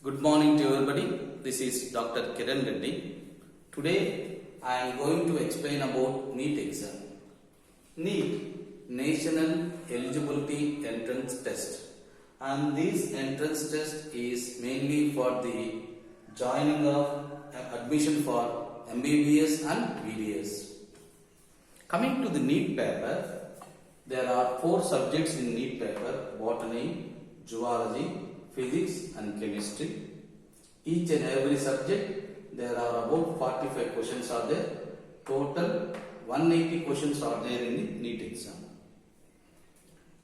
Good morning to everybody. This is Dr. Kiran Reddy. Today I am going to explain about NEET exam. NEET, National Eligibility Entrance Test, and this entrance test is mainly for the joining of admission for MBBS and BDS. Coming to the NEET paper, there are 4 subjects in NEET paper: botany, zoology, physics and chemistry. Each and every subject there are about 45 questions are there. Total 180 questions are there in the NEET exam.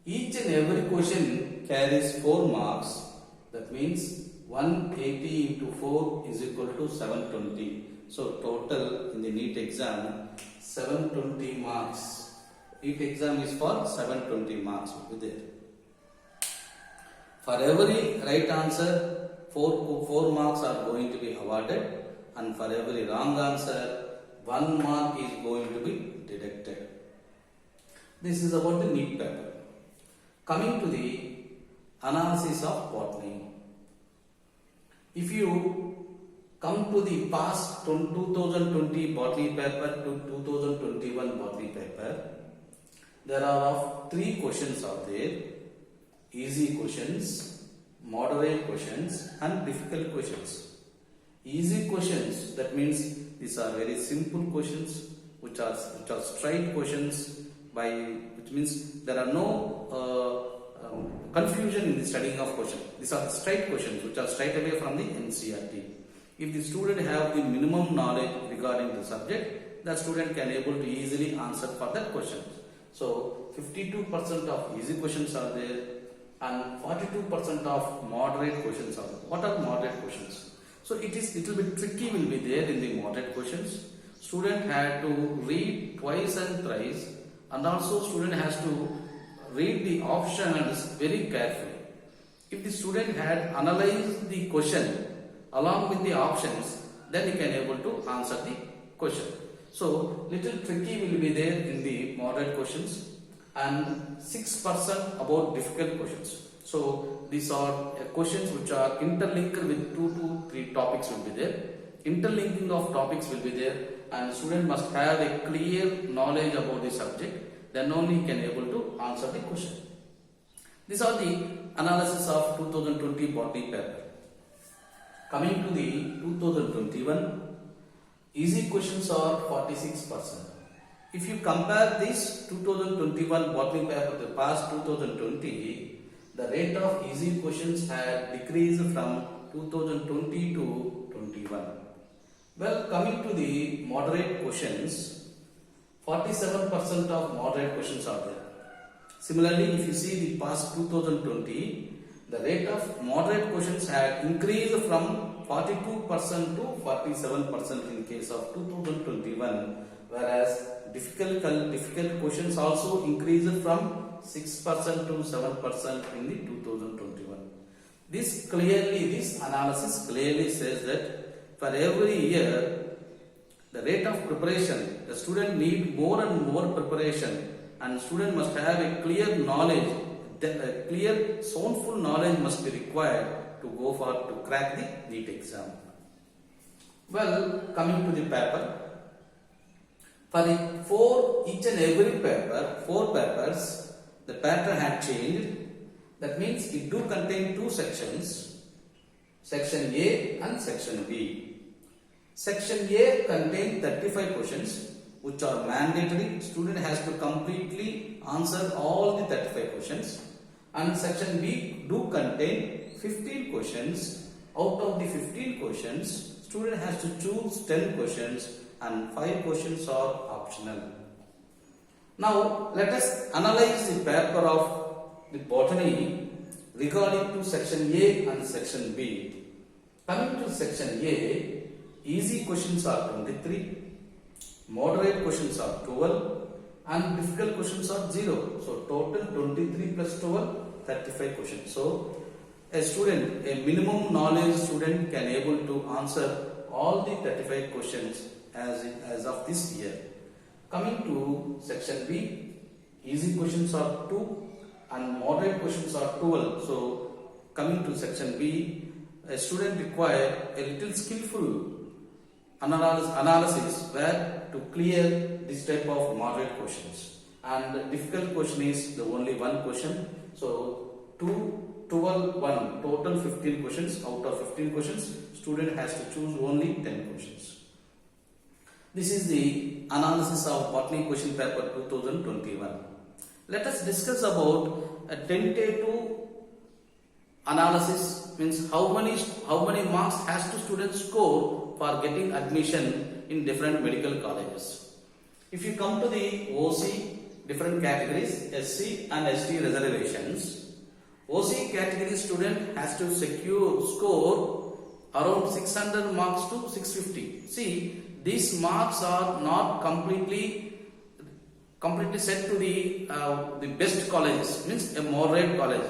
Each and every question carries 4 marks. That means 180 into 4 is equal to 720. So total in the NEET exam 720 marks. NEET exam is for 720 marks will be there. For every right answer, 4 marks are going to be awarded, and for every wrong answer, 1 mark is going to be deducted. This is about the NEET paper. Coming to the analysis of botany. If you come to the past 2020 botany paper to 2021 botany paper, there are of 3 questions are there: easy questions, moderate questions and difficult questions. Easy questions, that means these are very simple questions which are straight questions, which means there are no confusion in the studying of question. These are straight questions which are straight away from the NCERT. If the student have the minimum knowledge regarding the subject, the student can able to easily answer for that question. So 52% of easy questions are there and 42% of moderate questions are there. What are moderate questions? So it is little bit tricky will be there in the moderate questions. Student had to read twice and thrice, and also student has to read the options very carefully. If the student had analyzed the question along with the options, then he can able to answer the question. So little tricky will be there in the moderate questions, and 6% about difficult questions. So these are questions which are interlinked with 2 to 3 topics will be there. Interlinking of topics will be there, and student must have a clear knowledge about the subject, then only he can able to answer the question. These are the analysis of 2020 botany paper. Coming to the 2021, easy questions are 46%. If you compare this 2021 botany paper to the past 2020, the rate of easy questions had decreased from 2020 to 21. Well, coming to the moderate questions, 47% of moderate questions are there. Similarly, if you see the past 2020, the rate of moderate questions had increased from 42% to 47% in case of 2021, whereas difficult questions also increased from 6% to 7% in the 2021. This analysis clearly says that for every year, the rate of preparation, the student need more and more preparation, and student must have a clear knowledge, a clear soundful knowledge must be required to go for to crack the NEET exam. Well, coming to the paper, for each and every paper, 4 papers, the pattern had changed. That means it do contain 2 sections, section A and section B. Section A contains 35 questions which are mandatory. Student has to completely answer all the 35 questions. And section B do contain 15 questions. Out of the 15 questions, student has to choose 10 questions and 5 questions are optional. Now let us analyze the paper of the botany regarding to section A and section B. Coming to section A, easy questions are 23, moderate questions are 12 and difficult questions are 0. So total 23 plus 12, 35 questions. So a student, a minimum knowledge student can able to answer all the 35 questions as of this year. Coming to section B, easy questions are 2 and moderate questions are 12. So coming to section B, a student require a little skillful analysis where to clear this type of moderate questions. And the difficult question is the only one question. So 2, 12, 1, total 15 questions. Out of 15 questions, student has to choose only 10 questions. This is the analysis of botany question paper 2021. Let us discuss about a tentative analysis, means how many marks has to students score for getting admission in different medical colleges. If you come to the OC, different categories, SC and ST reservations, OC category student has to score around 600 marks to 650. See, these marks are not completely set to the best colleges, means a moderate college.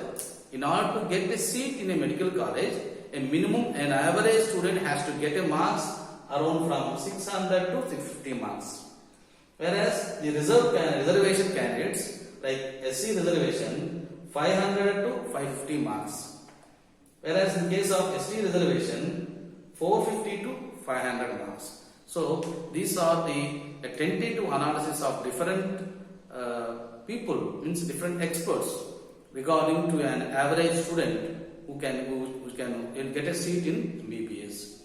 In order to get a seat in a medical college, an average student has to get a marks around from 600 to 650 marks. Whereas the reservation candidates like SC reservation 500 to 550 marks. Whereas in case of ST reservation 450 to 500 marks. So these are the tentative analysis of different people, means different experts regarding to an average student who can get a seat in MBBS.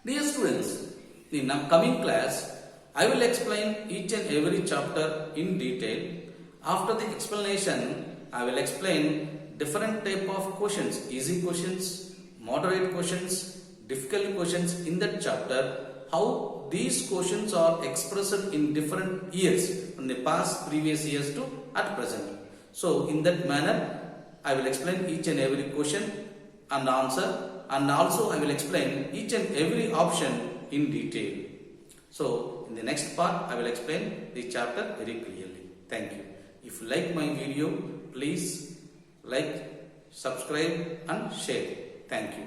Dear students, in the coming class, I will explain each and every chapter in detail. After the explanation, I will explain different type of questions, easy questions, moderate questions, difficult questions in that chapter, how these questions are expressed in different years, from the past, previous years to at present. So in that manner, I will explain each and every question and answer, and also I will explain each and every option in detail. So in the next part, I will explain the chapter very clearly. Thank you. If you like my video, please like, subscribe and share. Thank you.